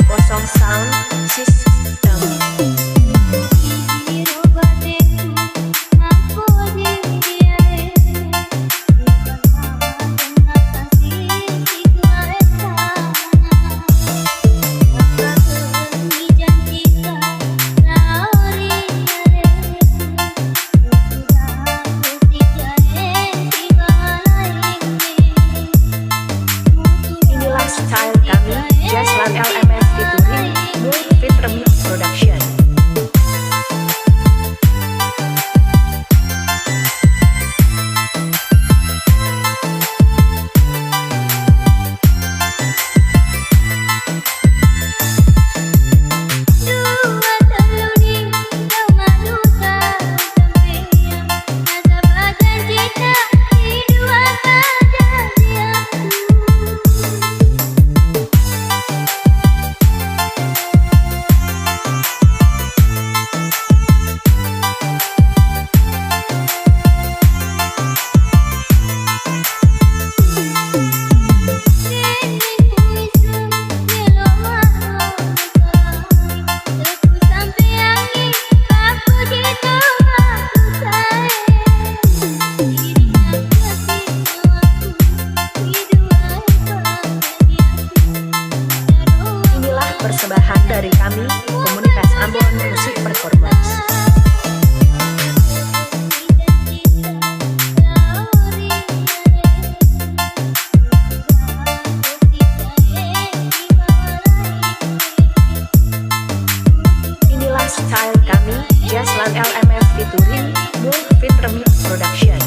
Sound System. Style kami, Jaslan LMS featuring Mulfit Remix Production. Persembahan dari kami, komunitas Ambon Musik Performance. Inilah style kami, Jaslan LMS featuring Mulfit Remix Production.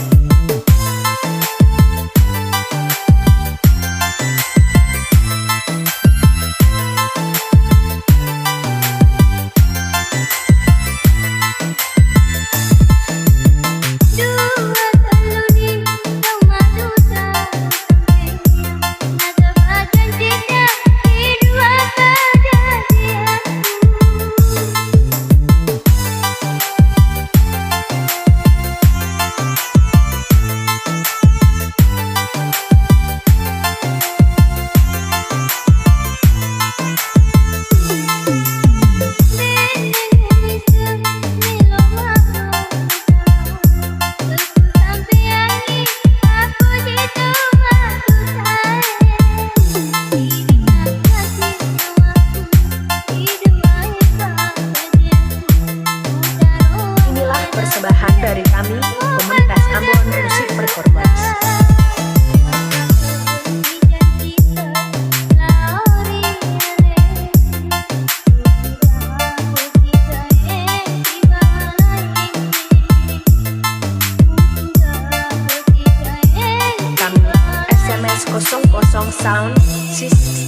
Persembahan dari kami, komunitas Ambon Musik Performance. Kami SMS 00 Sound System.